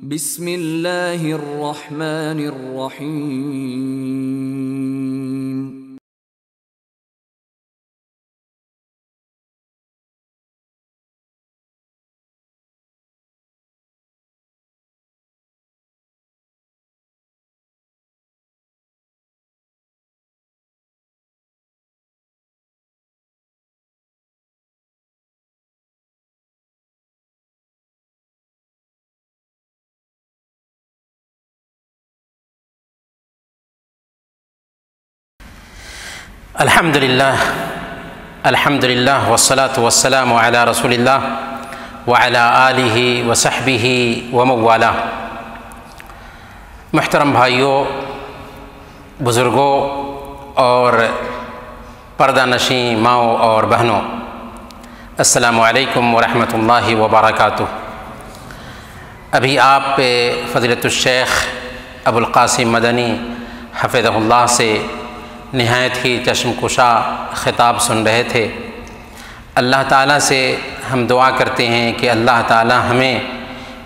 بسم اللہ الرحمن الرحیم۔ الحمدللہ والصلاة والسلام علی رسول اللہ وعلی آلہ وصحبہ ومن والاه۔ محترم بھائیوں، بزرگوں اور پردہ نشین ماؤں اور بہنوں، السلام علیکم ورحمۃ اللہ وبرکاتہ۔ ابھی آپ فضیلۃ الشیخ ابو القاسم مدنی حفظہ اللہ سے نہایت ہی چشم کشا خطاب سن رہے تھے۔ اللہ تعالیٰ سے ہم دعا کرتے ہیں کہ اللہ تعالیٰ ہمیں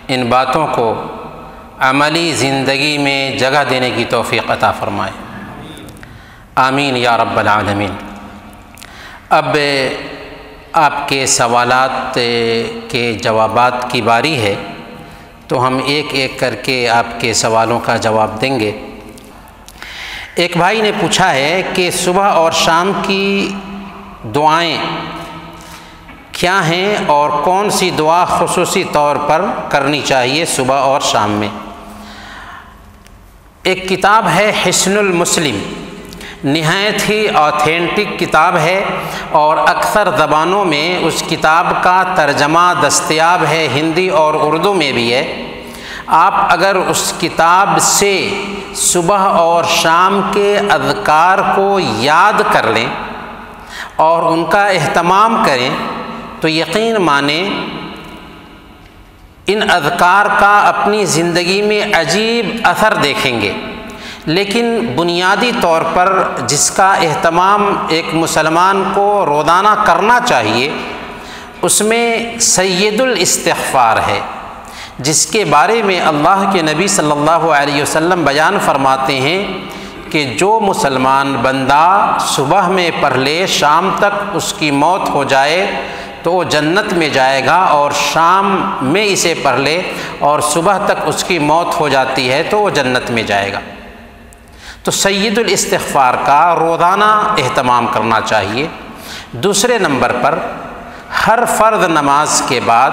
ان باتوں کو عملی زندگی میں جگہ دینے کی توفیق عطا فرمائے، آمین یا رب العالمین۔ اب آپ کے سوالات کے جوابات کی باری ہے، تو ہم ایک ایک کر کے آپ کے سوالوں کا جواب دیں گے۔ ایک بھائی نے پوچھا ہے کہ صبح اور شام کی دعائیں کیا ہیں اور کون سی دعا خصوصی طور پر کرنی چاہیے صبح اور شام میں۔ ایک کتاب ہے حصن المسلم، نہایت ہی آتھینٹک کتاب ہے اور اکثر زبانوں میں اس کتاب کا ترجمہ دستیاب ہے، ہندی اور اردو میں بھی ہے۔ آپ اگر اس کتاب سے صبح اور شام کے اذکار کو یاد کر لیں اور ان کا اہتمام کریں تو یقین مانیں ان اذکار کا اپنی زندگی میں عجیب اثر دیکھیں گے۔ لیکن بنیادی طور پر جس کا اہتمام ایک مسلمان کو روزانہ کرنا چاہیے، اس میں سید الاستغفار ہے، جس کے بارے میں اللہ کے نبی صلی اللہ علیہ وسلم بیان فرماتے ہیں کہ جو مسلمان بندہ صبح میں پڑھ لے شام تک اس کی موت ہو جائے تو وہ جنت میں جائے گا، اور شام میں اسے پڑھ لے اور صبح تک اس کی موت ہو جاتی ہے تو وہ جنت میں جائے گا۔ تو سید الاستغفار کا روزانہ اہتمام کرنا چاہیے۔ دوسرے نمبر پر ہر فرض نماز کے بعد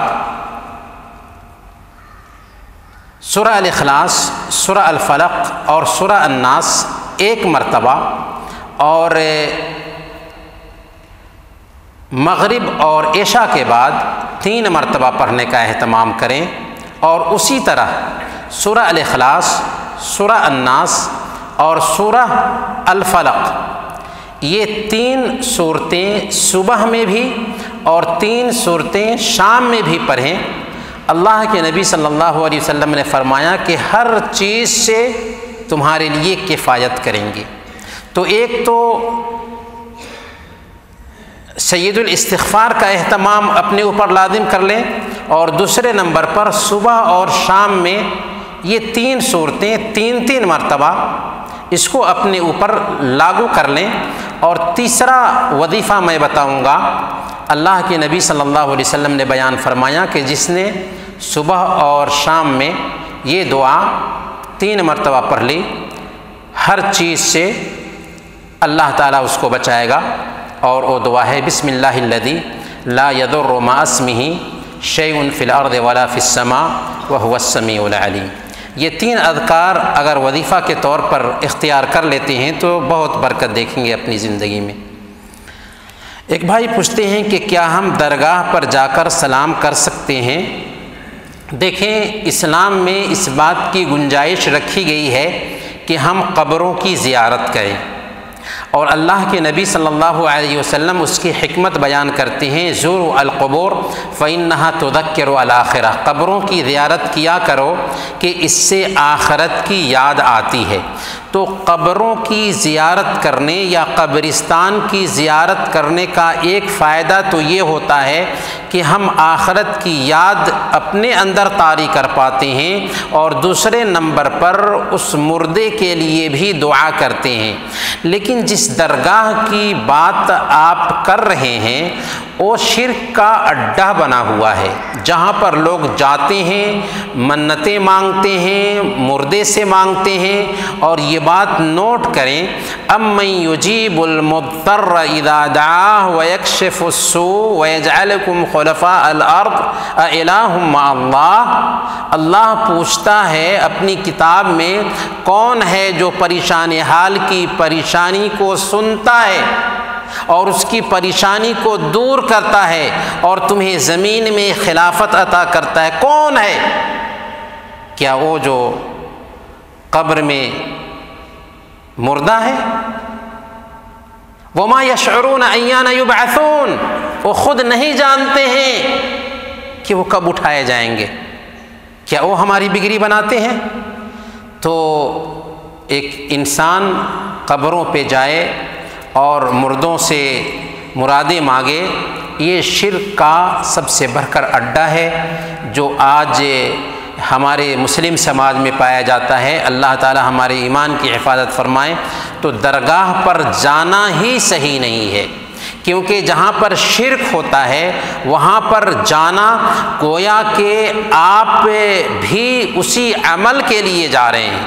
سورہ الاخلاص، سورہ الفلق اور سورہ الناس ایک مرتبہ، اور مغرب اور عشاء کے بعد 3 مرتبہ پڑھنے کا اہتمام کریں، اور اسی طرح سورہ الاخلاص، سورہ الناس اور سورہ الفلق، یہ 3 سورتیں صبح میں بھی اور 3 سورتیں شام میں بھی پڑھیں۔ اللہ کے نبی صلی اللہ علیہ وسلم نے فرمایا کہ ہر چیز سے تمہارے لیے کفایت کریں گے۔ تو ایک تو سید الاستغفار کا اہتمام اپنے اوپر لازم کر لیں، اور دوسرے نمبر پر صبح اور شام میں یہ 3 صورتیں 3 مرتبہ اس کو اپنے اوپر لاگو کر لیں۔ اور تیسرا وظیفہ میں بتاؤں گا، اللہ کے نبی صلی اللہ علیہ وسلم نے بیان فرمایا کہ جس نے صبح اور شام میں یہ دعا 3 مرتبہ پڑھ لی، ہر چیز سے اللہ تعالیٰ اس کو بچائے گا، اور وہ دعا ہے بسم اللہ الذی لا یضر مع اسمہ شیء فی الارض ولا فی السماء وہو السمیع العلیم۔ یہ 3 اذکار اگر وظیفہ کے طور پر اختیار کر لیتے ہیں تو بہت برکت دیکھیں گے اپنی زندگی میں۔ ایک بھائی پوچھتے ہیں کہ کیا ہم درگاہ پر جا کر سلام کر سکتے ہیں؟ دیکھیں، اسلام میں اس بات کی گنجائش رکھی گئی ہے کہ ہم قبروں کی زیارت کریں، اور اللہ کے نبی صلی اللہ علیہ وسلم اس کی حکمت بیان کرتے ہیں، زوروا القبور فإنها تذکر الآخرہ، قبروں کی زیارت کیا کرو کہ اس سے آخرت کی یاد آتی ہے۔ تو قبروں کی زیارت کرنے یا قبرستان کی زیارت کرنے کا ایک فائدہ تو یہ ہوتا ہے کہ ہم آخرت کی یاد اپنے اندر طاری کر پاتے ہیں، اور دوسرے نمبر پر اس مردے کے لیے بھی دعا کرتے ہیں۔ لیکن جس درگاہ کی بات آپ کر رہے ہیں وہ شرک کا اڈہ بنا ہوا ہے، جہاں پر لوگ جاتے ہیں، منتیں مانگتے ہیں، مردے سے مانگتے ہیں۔ اور یہ بات نوٹ کریں، امن یجیب المضطر اذا دعاہ ویکشف السوء ویجعلکم خلفاء الارض االہ مع اللہ۔ اللہ پوچھتا ہے اپنی کتاب میں، کون ہے جو پریشان حال کی پریشانی کو سنتا ہے اور اس کی پریشانی کو دور کرتا ہے اور تمہیں زمین میں خلافت عطا کرتا ہے؟ کون ہے؟ کیا وہ جو قبر میں مردہ ہے؟ وما یشعرون ایان یبعثون، وہ خود نہیں جانتے ہیں کہ وہ کب اٹھائے جائیں گے۔ کیا وہ ہماری بگڑی بناتے ہیں؟ تو ایک انسان قبروں پہ جائے اور مردوں سے مرادیں مانگے، یہ شرک کا سب سے بڑھ کر اڈہ ہے جو آج ہمارے مسلم سماج میں پایا جاتا ہے۔ اللہ تعالی ہمارے ایمان کی حفاظت فرمائے۔ تو درگاہ پر جانا ہی صحیح نہیں ہے، کیونکہ جہاں پر شرک ہوتا ہے وہاں پر جانا گویا کہ آپ بھی اسی عمل کے لیے جا رہے ہیں۔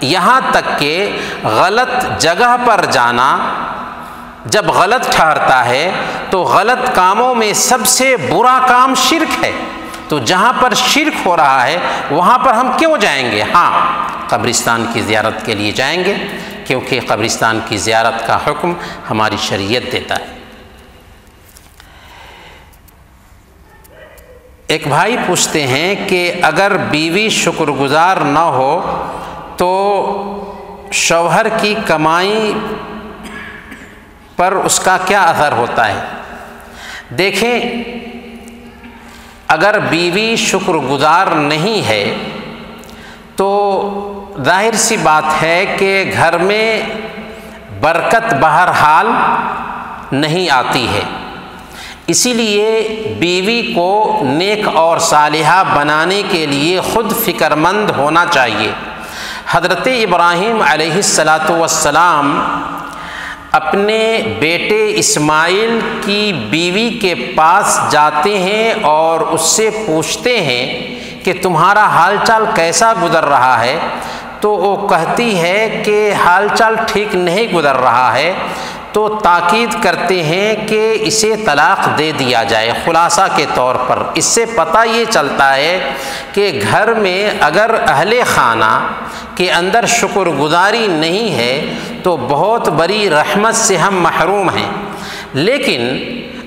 یہاں تک کہ غلط جگہ پر جانا جب غلط ٹھہرتا ہے تو غلط کاموں میں سب سے برا کام شرک ہے۔ تو جہاں پر شرک ہو رہا ہے وہاں پر ہم کیوں جائیں گے؟ ہاں، قبرستان کی زیارت کے لیے جائیں گے، کیونکہ قبرستان کی زیارت کا حکم ہماری شریعت دیتا ہے۔ ایک بھائی پوچھتے ہیں کہ اگر بیوی شکر گزار نہ ہو تو شوہر کی کمائی پر اس کا کیا اثر ہوتا ہے؟ دیکھیں، اگر بیوی شکر گزار نہیں ہے تو ظاہر سی بات ہے کہ گھر میں برکت بہرحال نہیں آتی ہے۔ اسی لیے بیوی کو نیک اور صالحہ بنانے کے لیے خود فکر مند ہونا چاہیے۔ حضرت ابراہیم علیہ السلام اپنے بیٹے اسماعیل کی بیوی کے پاس جاتے ہیں اور اس سے پوچھتے ہیں کہ تمہارا حال چال کیسا گزر رہا ہے؟ تو وہ کہتی ہے کہ حال چال ٹھیک نہیں گزر رہا ہے۔ تو تاکید کرتے ہیں کہ اسے طلاق دے دیا جائے خلاصہ کے طور پر۔ اس سے پتہ یہ چلتا ہے کہ گھر میں اگر اہل خانہ کے اندر شکر گزاری نہیں ہے تو بہت بڑی رحمت سے ہم محروم ہیں۔ لیکن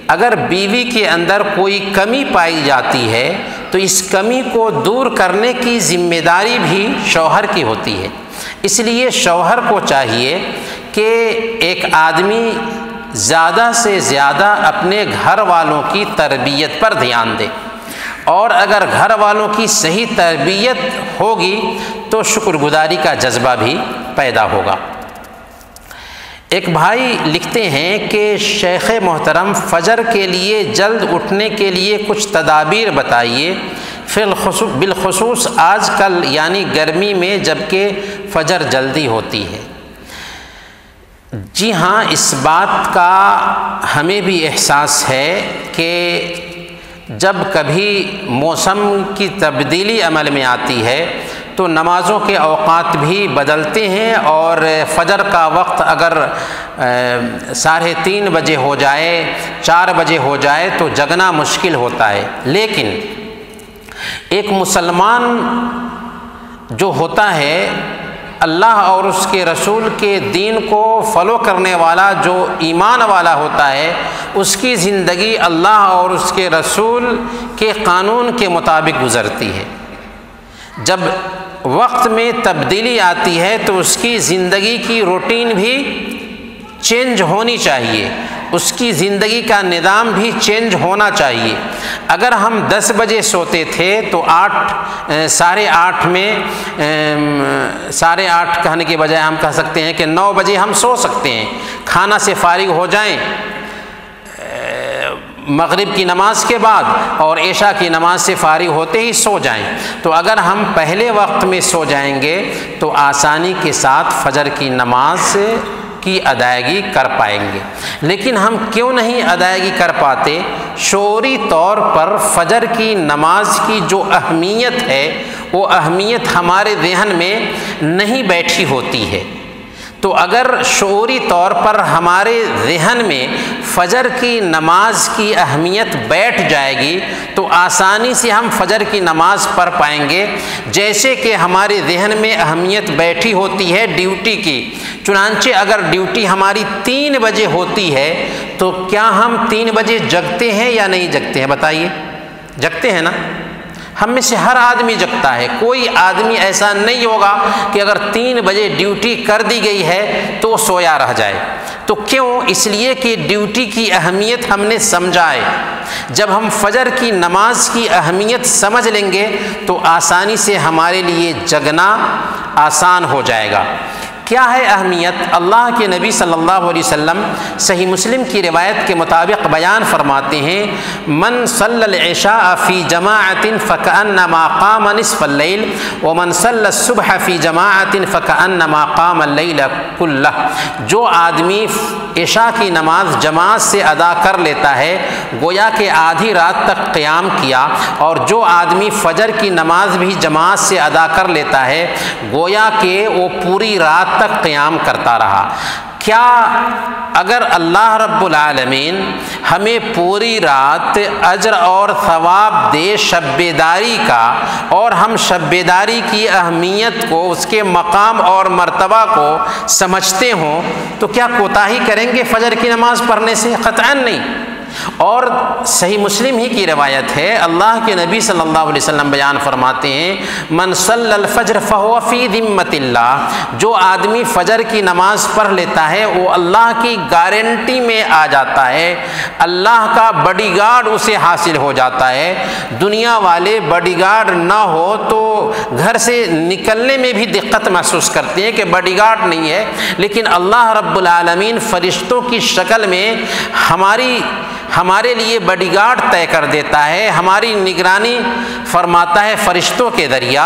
اگر بیوی کے اندر کوئی کمی پائی جاتی ہے تو اس کمی کو دور کرنے کی ذمہ داری بھی شوہر کی ہوتی ہے۔ اس لیے شوہر کو چاہیے کہ ایک آدمی زیادہ سے زیادہ اپنے گھر والوں کی تربیت پر دھیان دے، اور اگر گھر والوں کی صحیح تربیت ہوگی تو شکر گزاری کا جذبہ بھی پیدا ہوگا۔ ایک بھائی لکھتے ہیں کہ شیخ محترم فجر کے لیے جلد اٹھنے کے لیے کچھ تدابیر بتائیے، بالخصوص آج کل یعنی گرمی میں جبکہ فجر جلدی ہوتی ہے۔ جی ہاں، اس بات کا ہمیں بھی احساس ہے کہ جب کبھی موسم کی تبدیلی عمل میں آتی ہے تو نمازوں کے اوقات بھی بدلتے ہیں، اور فجر کا وقت اگر 3:30 بجے ہو جائے، 4 بجے ہو جائے تو جگنا مشکل ہوتا ہے۔ لیکن ایک مسلمان جو ہوتا ہے، اللہ اور اس کے رسول کے دین کو فالو کرنے والا جو ایمان والا ہوتا ہے، اس کی زندگی اللہ اور اس کے رسول کے قانون کے مطابق گزرتی ہے۔ جب وقت میں تبدیلی آتی ہے تو اس کی زندگی کی روٹین بھی چینج ہونی چاہیے، اس کی زندگی کا نظام بھی چینج ہونا چاہیے۔ اگر ہم 10 بجے سوتے تھے تو 8:30 میں 8:30 کہنے کے بجائے ہم کہہ سکتے ہیں کہ 9 بجے ہم سو سکتے ہیں، کھانا سے فارغ ہو جائیں مغرب کی نماز کے بعد اور عشاء کی نماز سے فارغ ہوتے ہی سو جائیں۔ تو اگر ہم پہلے وقت میں سو جائیں گے تو آسانی کے ساتھ فجر کی نماز کی ادائیگی کر پائیں گے۔ لیکن ہم کیوں نہیں ادائیگی کر پاتے؟ شعوری طور پر فجر کی نماز کی جو اہمیت ہے وہ اہمیت ہمارے ذہن میں نہیں بیٹھی ہوتی ہے۔ تو اگر شعوری طور پر ہمارے ذہن میں فجر کی نماز کی اہمیت بیٹھ جائے گی تو آسانی سے ہم فجر کی نماز پڑھ پائیں گے، جیسے کہ ہمارے ذہن میں اہمیت بیٹھی ہوتی ہے ڈیوٹی کی۔ چنانچہ اگر ڈیوٹی ہماری 3 بجے ہوتی ہے تو کیا ہم 3 بجے جگتے ہیں یا نہیں جگتے ہیں؟ بتائیے، جگتے ہیں نا؟ ہم میں سے ہر آدمی جگتا ہے، کوئی آدمی ایسا نہیں ہوگا کہ اگر 3 بجے ڈیوٹی کر دی گئی ہے تو سویا رہ جائے۔ تو کیوں؟ اس لیے کہ ڈیوٹی کی اہمیت ہم نے سمجھا ہے۔ جب ہم فجر کی نماز کی اہمیت سمجھ لیں گے تو آسانی سے ہمارے لیے جگنا آسان ہو جائے گا۔ کیا ہے اہمیت؟ اللہ کے نبی صلی اللہ علیہ وسلم صحیح مسلم کی روایت کے مطابق بیان فرماتے ہیں، من صلی العشاء فی جماعت فکأنما قام نصف اللیل ومن صلی الصبح فی جماعت فکأنما قام اللیل کلہ۔ جو آدمی عشاء کی نماز جماعت سے ادا کر لیتا ہے گویا کہ آدھی رات تک قیام کیا، اور جو آدمی فجر کی نماز بھی جماعت سے ادا کر لیتا ہے گویا کہ وہ پوری رات تک قیام کرتا رہا۔ کیا اگر اللہ رب العالمین ہمیں پوری رات اجر اور ثواب دے شب بیداری کا، اور ہم شب بیداری کی اہمیت کو، اس کے مقام اور مرتبہ کو سمجھتے ہوں تو کیا کوتاہی کریں گے فجر کی نماز پڑھنے سے؟ قطعاً نہیں۔ اور صحیح مسلم ہی کی روایت ہے، اللہ کے نبی صلی اللہ علیہ وسلم بیان فرماتے ہیں، من صلی الفجر فہو فی ذمۃ اللہ۔ جو آدمی فجر کی نماز پڑھ لیتا ہے وہ اللہ کی گارنٹی میں آ جاتا ہے، اللہ کا باڈی گارڈ اسے حاصل ہو جاتا ہے۔ دنیا والے باڈی گارڈ نہ ہو تو گھر سے نکلنے میں بھی دقت محسوس کرتے ہیں کہ باڈی گارڈ نہیں ہے، لیکن اللہ رب العالمین فرشتوں کی شکل میں ہمارے لیے باڈی گارڈ طے کر دیتا ہے، ہماری نگرانی فرماتا ہے فرشتوں کے ذریعہ،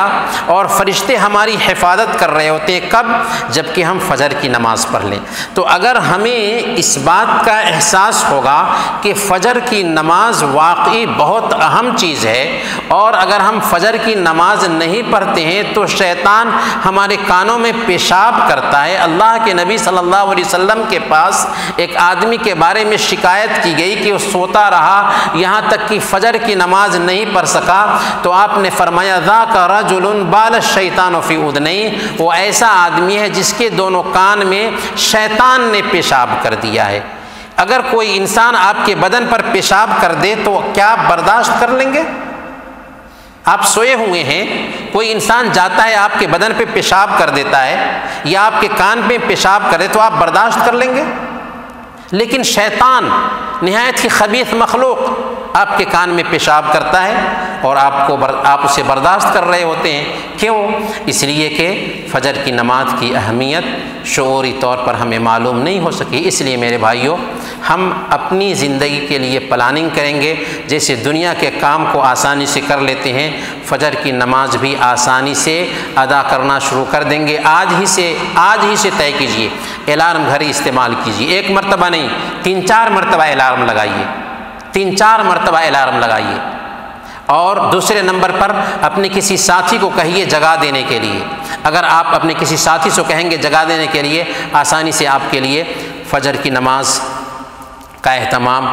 اور فرشتے ہماری حفاظت کر رہے ہوتے ہیں۔ کب؟ جب کہ ہم فجر کی نماز پڑھ لیں۔ تو اگر ہمیں اس بات کا احساس ہوگا کہ فجر کی نماز واقعی بہت اہم چیز ہے، اور اگر ہم فجر کی نماز نہیں پڑھتے ہیں تو شیطان ہمارے کانوں میں پیشاب کرتا ہے۔ اللہ کے نبی صلی اللہ علیہ وسلم کے پاس ایک آدمی کے بارے میں شکایت کی گئی کہ وہ سوتا رہا یہاں تک کہ فجر کی نماز نہیں پڑھ سکا، تو آپ نے فرمایا ذاک رجل بال الشیطان فی اذنیہ، وہ ایسا آدمی ہے جس کے دونوں کان میں شیطان نے پیشاب کر دیا ہے۔ اگر کوئی انسان آپ کے بدن پر پیشاب کر دے تو کیا آپ برداشت کر لیں گے؟ آپ سوئے ہوئے ہیں، کوئی انسان جاتا ہے آپ کے بدن پہ پیشاب کر دیتا ہے یا آپ کے کان پہ پیشاب کرے تو آپ برداشت کر لیں گے؟ لیکن شیطان نہایت ہی خبیث مخلوق آپ کے کان میں پیشاب کرتا ہے اور آپ اسے برداشت کر رہے ہوتے ہیں۔ کیوں؟ اس لیے کہ فجر کی نماز کی اہمیت شعوری طور پر ہمیں معلوم نہیں ہو سکی۔ اس لیے میرے بھائیوں، ہم اپنی زندگی کے لیے پلاننگ کریں گے، جیسے دنیا کے کام کو آسانی سے کر لیتے ہیں فجر کی نماز بھی آسانی سے ادا کرنا شروع کر دیں گے۔ آج ہی سے طے کیجیے، الارم گھڑی استعمال کیجیے، 1 مرتبہ نہیں 3-4 مرتبہ الارم لگائیے، 3-4 مرتبہ الارم لگائیے۔ اور دوسرے نمبر پر اپنے کسی ساتھی کو کہیے جگا دینے کے لیے۔ اگر آپ اپنے کسی ساتھی سے کہیں گے جگا دینے کے لیے، آسانی سے آپ کے لیے فجر کی نماز کا اہتمام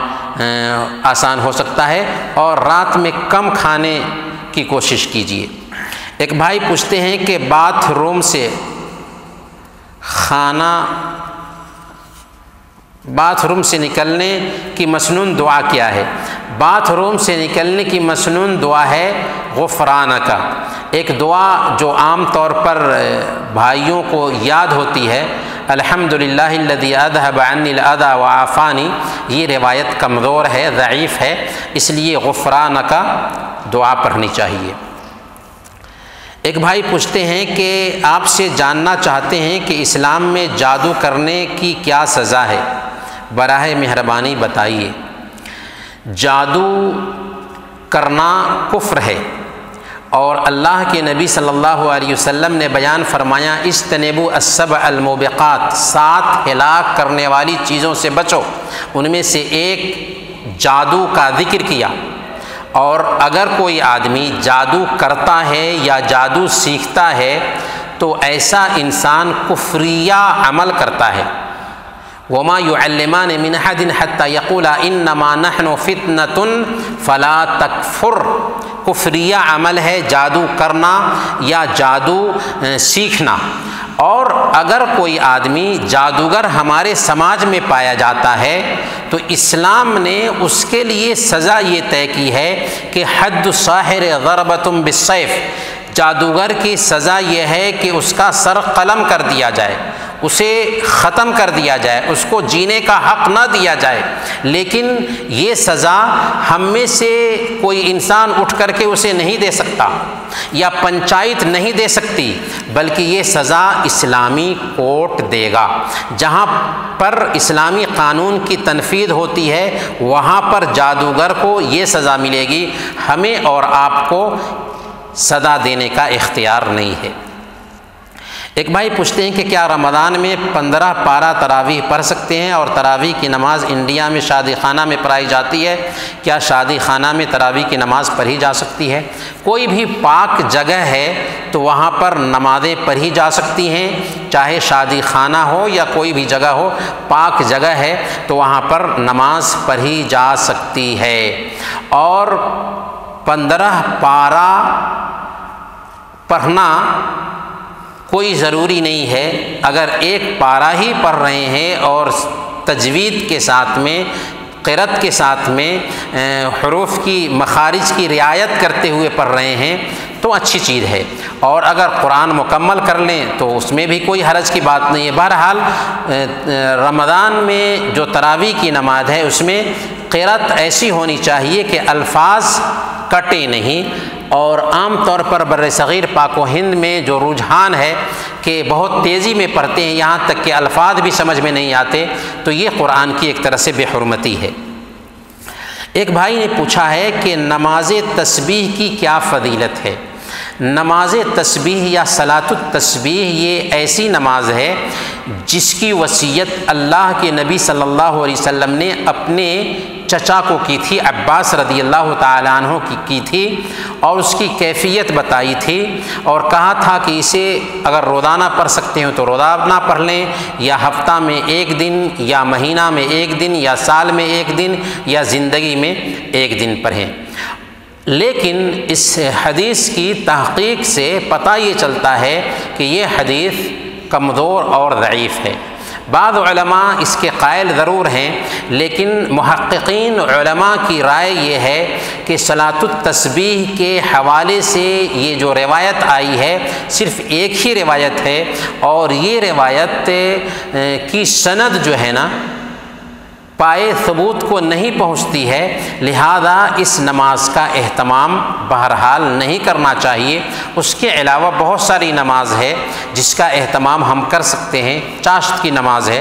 آسان ہو سکتا ہے۔ اور رات میں کم کھانے کی کوشش کیجیے۔ ایک بھائی پوچھتے ہیں کہ باتھ روم سے نکلنے کی مسنون دعا کیا ہے؟ باتھ روم سے نکلنے کی مسنون دعا ہے غفرانک۔ ایک دعا جو عام طور پر بھائیوں کو یاد ہوتی ہے، الحمدللہ الذی اذھب عنی الاذی وعافانی، یہ روایت کمزور ہے، ضعیف ہے، اس لیے غفرانک دعا پڑھنی چاہیے۔ ایک بھائی پوچھتے ہیں کہ آپ سے جاننا چاہتے ہیں کہ اسلام میں جادو کرنے کی کیا سزا ہے، براہ مہربانی بتائیے۔ جادو کرنا کفر ہے، اور اللہ کے نبی صلی اللہ علیہ وسلم نے بیان فرمایا اجتنبوا السبع الموبقات، 7 ہلاک کرنے والی چیزوں سے بچو، ان میں سے ایک جادو کا ذکر کیا۔ اور اگر کوئی آدمی جادو کرتا ہے یا جادو سیکھتا ہے تو ایسا انسان کفریہ عمل کرتا ہے۔ وما يعلمان من احد حتى يقولا انما نحن فتنة فلا تکفر، کفریہ عمل ہے جادو کرنا یا جادو سیکھنا۔ اور اگر کوئی آدمی جادوگر ہمارے سماج میں پایا جاتا ہے تو اسلام نے اس کے لیے سزا یہ طے کی ہے کہ حد الساحر ضربۃ بالسیف، جادوگر کی سزا یہ ہے کہ اس کا سر قلم کر دیا جائے، اسے ختم کر دیا جائے، اس کو جینے کا حق نہ دیا جائے۔ لیکن یہ سزا ہم میں سے کوئی انسان اٹھ کر کے اسے نہیں دے سکتا، یا پنچایت نہیں دے سکتی، بلکہ یہ سزا اسلامی کورٹ دے گا۔ جہاں پر اسلامی قانون کی تنفیذ ہوتی ہے وہاں پر جادوگر کو یہ سزا ملے گی، ہمیں اور آپ کو سزا دینے کا اختیار نہیں ہے۔ ایک بھائی پوچھتے ہیں کہ کیا رمضان میں 15 پارہ تراویح پڑھ سکتے ہیں، اور تراویح کی نماز انڈیا میں شادی خانہ میں پڑھائی جاتی ہے، کیا شادی خانہ میں تراویح کی نماز پڑھی جا سکتی ہے؟ کوئی بھی پاک جگہ ہے تو وہاں پر نمازیں پڑھی جا سکتی ہیں، چاہے شادی خانہ ہو یا کوئی بھی جگہ ہو، پاک جگہ ہے تو وہاں پر نماز پڑھی جا سکتی ہے۔ اور 15 پارہ پڑھنا کوئی ضروری نہیں ہے، اگر ایک پارہ ہی پڑھ رہے ہیں اور تجوید کے ساتھ میں، قرأت کے ساتھ میں حروف کی مخارج کی رعایت کرتے ہوئے پڑھ رہے ہیں تو اچھی چیز ہے، اور اگر قرآن مکمل کر لیں تو اس میں بھی کوئی حرج کی بات نہیں ہے۔ بہرحال رمضان میں جو تراویح کی نماز ہے اس میں قرأت ایسی ہونی چاہیے کہ الفاظ کٹے نہیں، اور عام طور پر بر صغیر پاک و ہند میں جو رجحان ہے کہ بہت تیزی میں پڑھتے ہیں، یہاں تک کہ الفاظ بھی سمجھ میں نہیں آتے، تو یہ قرآن کی ایک طرح سے بے حرمتی ہے۔ ایک بھائی نے پوچھا ہے کہ نماز تسبیح کی کیا فضیلت ہے؟ نماز تسبیح یا صلاۃ التسبیح یہ ایسی نماز ہے جس کی وصیت اللہ کے نبی صلی اللہ علیہ وسلم نے اپنے چچا کو کی تھی، عباس رضی اللہ تعالیٰ عنہ کی تھی، اور اس کی کیفیت بتائی تھی، اور کہا تھا کہ اسے اگر روزانہ پڑھ سکتے ہو تو روزانہ پڑھ لیں، یا ہفتہ میں 1 دن، یا مہینہ میں 1 دن، یا سال میں 1 دن، یا زندگی میں 1 دن پڑھیں۔ لیکن اس حدیث کی تحقیق سے پتہ یہ چلتا ہے کہ یہ حدیث کمزور اور ضعیف ہے۔ بعض علماء اس کے قائل ضرور ہیں، لیکن محققین علماء کی رائے یہ ہے کہ صلاۃ التسبیح کے حوالے سے یہ جو روایت آئی ہے صرف ایک ہی روایت ہے، اور یہ روایت کی سند جو ہے نا پائے ثبوت کو نہیں پہنچتی ہے، لہذا اس نماز کا اہتمام بہرحال نہیں کرنا چاہیے۔ اس کے علاوہ بہت ساری نماز ہے جس کا اہتمام ہم کر سکتے ہیں۔ چاشت کی نماز ہے،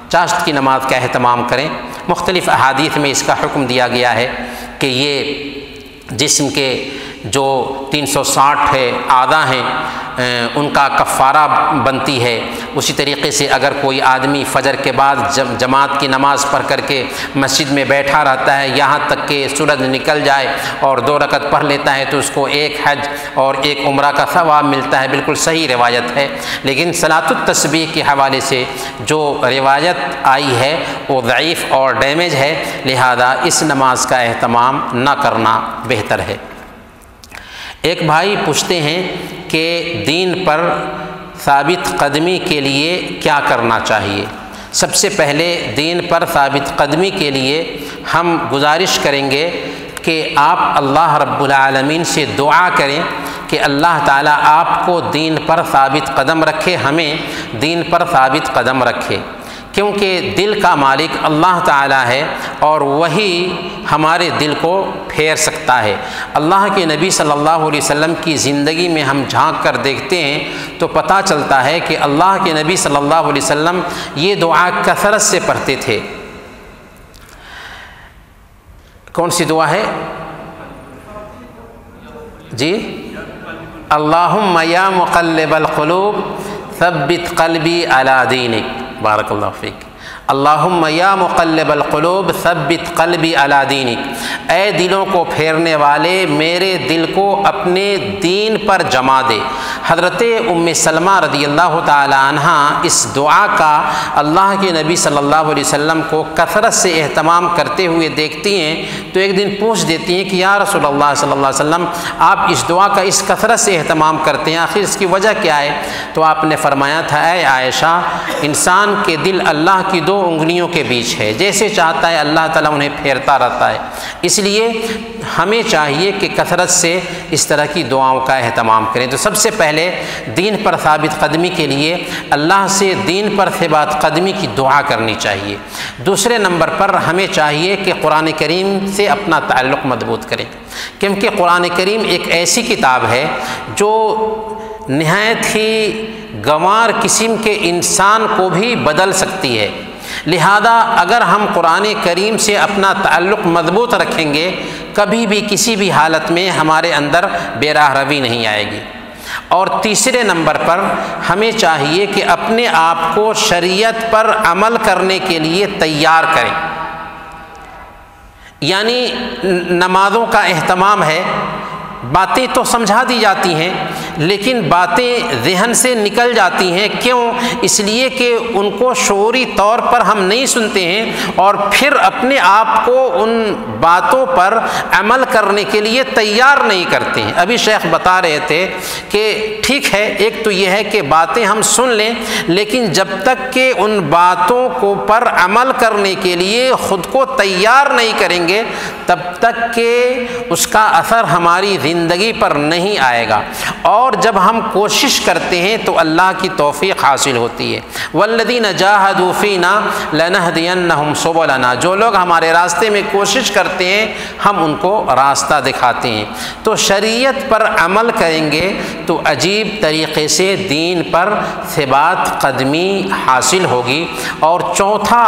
چاشت کی نماز کا اہتمام کریں۔ مختلف احادیث میں اس کا حکم دیا گیا ہے کہ یہ جسم کے جو 360 اعضاء ہیں ان کا کفارہ بنتی ہے۔ اسی طریقے سے اگر کوئی آدمی فجر کے بعد جماعت کی نماز پڑھ کر کے مسجد میں بیٹھا رہتا ہے یہاں تک کہ سورج نکل جائے اور 2 رکعت پڑھ لیتا ہے تو اس کو 1 حج اور 1 عمرہ کا ثواب ملتا ہے، بالکل صحیح روایت ہے۔ لیکن صلاۃ التسبیح کے حوالے سے جو روایت آئی ہے وہ ضعیف اور ڈیمیج ہے، لہذا اس نماز کا اہتمام نہ کرنا بہتر ہے۔ ایک بھائی پوچھتے ہیں کہ دین پر ثابت قدمی کے لیے کیا کرنا چاہیے؟ سب سے پہلے دین پر ثابت قدمی کے لیے ہم گزارش کریں گے کہ آپ اللہ رب العالمین سے دعا کریں کہ اللہ تعالیٰ آپ کو دین پر ثابت قدم رکھے، ہمیں دین پر ثابت قدم رکھے، کیونکہ دل کا مالک اللہ تعالیٰ ہے اور وہی ہمارے دل کو پھیر سکتا ہے۔ اللہ کے نبی صلی اللہ علیہ وسلم کی زندگی میں ہم جھانک کر دیکھتے ہیں تو پتہ چلتا ہے کہ اللہ کے نبی صلی اللہ علیہ وسلم یہ دعا کثرت سے پڑھتے تھے۔ کون سی دعا ہے جی؟ اللہم یا مقلب القلوب ثبت قلبی علی دینک، بارک اللہ فیک۔ اللہم یا مقلب القلوب ثبت قلبی علی دینک، اے دلوں کو پھیرنے والے میرے دل کو اپنے دین پر جما دے۔ حضرت ام سلمہ رضی اللہ تعالی عنہ اس دعا کا اللہ کے نبی صلی اللہ علیہ وسلم کو کثرت سے اہتمام کرتے ہوئے دیکھتی ہیں تو ایک دن پوچھ دیتی ہیں کہ یا رسول اللہ صلی اللہ علیہ وسلم، آپ اس دعا کا اس کثرت سے اہتمام کرتے ہیں، آخر اس کی وجہ کیا ہے؟ تو آپ نے فرمایا تھا، اے عائشہ، انسان کے دل اللہ کی دو انگلیوں کے بیچ ہے، جیسے چاہتا ہے اللہ تعالیٰ انہیں پھیرتا رہتا ہے، اس لیے ہمیں چاہیے کہ کثرت سے اس طرح کی دعاؤں کا اہتمام کریں۔ تو سب سے پہلے دین پر ثابت قدمی کے لیے اللہ سے دین پر ثبات قدمی کی دعا کرنی چاہیے۔ دوسرے نمبر پر ہمیں چاہیے کہ قرآن کریم سے اپنا تعلق مضبوط کریں، کیونکہ قرآن کریم ایک ایسی کتاب ہے جو نہایت ہی گنوار قسم کے انسان کو بھی بدل سکتی ہے۔ لہذا اگر ہم قرآن کریم سے اپنا تعلق مضبوط رکھیں گے، کبھی بھی کسی بھی حالت میں ہمارے اندر بے راہ روی نہیں آئے گی۔ اور تیسرے نمبر پر ہمیں چاہیے کہ اپنے آپ کو شریعت پر عمل کرنے کے لیے تیار کریں، یعنی نمازوں کا اہتمام ہے، باتیں تو سمجھا دی جاتی ہیں لیکن باتیں ذہن سے نکل جاتی ہیں، کیوں؟ اس لیے کہ ان کو شعوری طور پر ہم نہیں سنتے ہیں اور پھر اپنے آپ کو ان باتوں پر عمل کرنے کے لیے تیار نہیں کرتے ہیں۔ ابھی شیخ بتا رہے تھے کہ ٹھیک ہے، ایک تو یہ ہے کہ باتیں ہم سن لیں لیکن جب تک کہ ان باتوں کو پر عمل کرنے کے لیے خود کو تیار نہیں کریں گے تب تک کہ اس کا اثر ہماری زندگی پر نہیں آئے گا، اور جب ہم کوشش کرتے ہیں تو اللہ کی توفیق حاصل ہوتی ہے۔ والذین جاہدوا فینا لنہدینہم سبلنا، جو لوگ ہمارے راستے میں کوشش کرتے ہیں ہم ان کو راستہ دکھاتے ہیں۔ تو شریعت پر عمل کریں گے تو عجیب طریقے سے دین پر ثبات قدمی حاصل ہوگی۔ اور چوتھا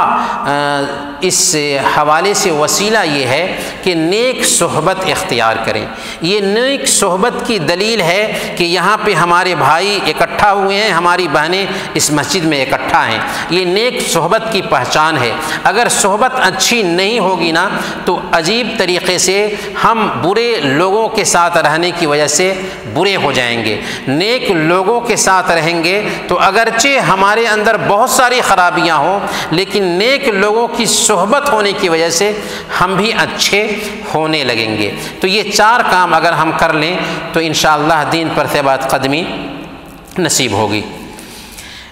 اس حوالے سے وسیلہ یہ ہے کہ نیک صحبت اختیار کریں۔ یہ نیک صحبت کی دلیل ہے کہ یہاں پہ ہمارے بھائی اکٹھا ہوئے ہیں، ہماری بہنیں اس مسجد میں اکٹھا ہیں، یہ نیک صحبت کی پہچان ہے۔ اگر صحبت اچھی نہیں ہوگی نا تو عجیب طریقے سے ہم برے لوگوں کے ساتھ رہنے کی وجہ سے برے ہو جائیں گے۔ نیک لوگوں کے ساتھ رہیں گے تو اگرچہ ہمارے اندر بہت ساری خرابیاں ہوں لیکن نیک لوگوں کی صحبت ہونے کی وجہ سے ہم بھی اچھے ہونے لگیں گے۔ تو یہ چار کام اگر ہم کر لیں تو انشاءاللہ دین پر ثبات قدمی نصیب ہوگی۔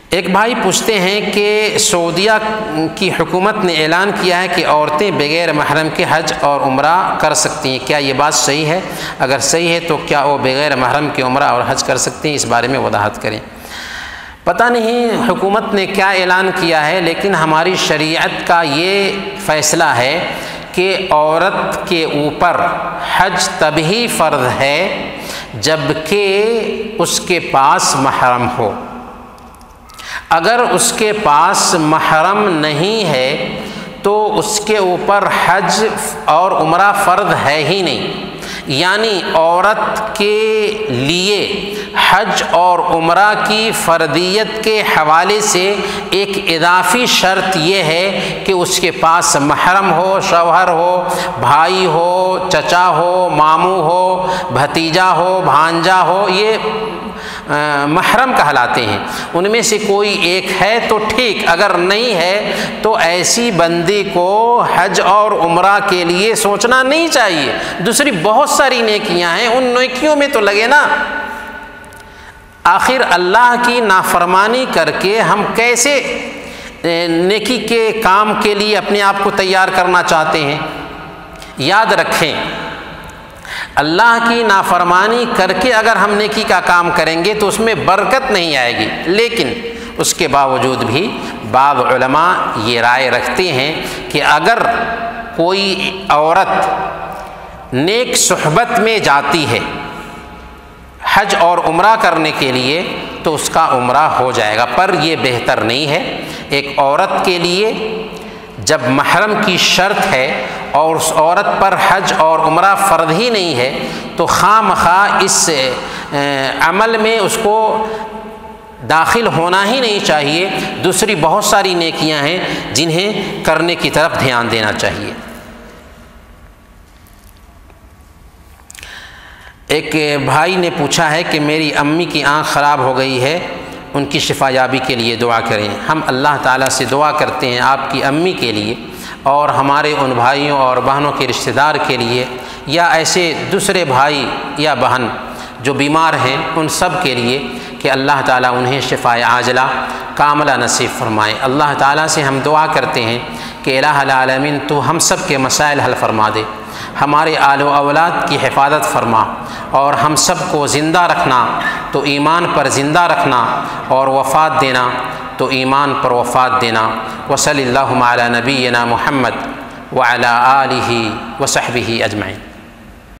ایک بھائی پوچھتے ہیں کہ سعودیہ کی حکومت نے اعلان کیا ہے کہ عورتیں بغیر محرم کے حج اور عمرہ کر سکتی ہیں، کیا یہ بات صحیح ہے؟ اگر صحیح ہے تو کیا وہ بغیر محرم کے عمرہ اور حج کر سکتی ہیں؟ اس بارے میں وضاحت کریں۔ پتہ نہیں حکومت نے کیا اعلان کیا ہے، لیکن ہماری شریعت کا یہ فیصلہ ہے کہ عورت کے اوپر حج تبھی فرض ہے جب کہ اس کے پاس محرم ہو۔ اگر اس کے پاس محرم نہیں ہے تو اس کے اوپر حج اور عمرہ فرض ہے ہی نہیں۔ یعنی عورت کے لیے حج اور عمرہ کی فرضیت کے حوالے سے ایک اضافی شرط یہ ہے کہ اس کے پاس محرم ہو، شوہر ہو، بھائی ہو، چچا ہو، ماموں ہو، بھتیجا ہو، بھانجا ہو، یہ محرم کہلاتے ہیں۔ ان میں سے کوئی ایک ہے تو ٹھیک، اگر نہیں ہے تو ایسی بندی کو حج اور عمرہ کے لیے سوچنا نہیں چاہیے۔ دوسری بہت ساری نیکیاں ہیں، ان نیکیوں میں تو لگے نا۔ آخر اللہ کی نافرمانی کر کے ہم کیسے نیکی کے کام کے لیے اپنے آپ کو تیار کرنا چاہتے ہیں؟ یاد رکھیں اللہ کی نافرمانی کر کے اگر ہم نیکی کا کام کریں گے تو اس میں برکت نہیں آئے گی، لیکن اس کے باوجود بھی بعض علماء یہ رائے رکھتے ہیں کہ اگر کوئی عورت نیک صحبت میں جاتی ہے حج اور عمرہ کرنے کے لیے تو اس کا عمرہ ہو جائے گا، پر یہ بہتر نہیں ہے۔ ایک عورت کے لیے جب محرم کی شرط ہے اور اس عورت پر حج اور عمرہ فرض ہی نہیں ہے تو خواہ مخواہ اس عمل میں اس کو داخل ہونا ہی نہیں چاہیے۔ دوسری بہت ساری نیکیاں ہیں جنہیں کرنے کی طرف دھیان دینا چاہیے۔ ایک بھائی نے پوچھا ہے کہ میری امی کی آنکھ خراب ہو گئی ہے، ان کی شفا یابی کے لیے دعا کریں۔ ہم اللہ تعالیٰ سے دعا کرتے ہیں آپ کی امی کے لیے اور ہمارے ان بھائیوں اور بہنوں کے رشتہ دار کے لیے، یا ایسے دوسرے بھائی یا بہن جو بیمار ہیں ان سب کے لیے کہ اللہ تعالیٰ انہیں شفائے عاجلہ کاملہ نصیب فرمائے۔ اللہ تعالیٰ سے ہم دعا کرتے ہیں کہ الہ العالمین تو ہم سب کے مسائل حل فرما دے، ہمارے آل و اولاد کی حفاظت فرما، اور ہم سب کو زندہ رکھنا تو ایمان پر زندہ رکھنا، اور وفات دینا تو ایمان پر وفات دینا۔ وصلی اللہ علی نبینا محمد وعلی آلہ وصحبہ اجمعین۔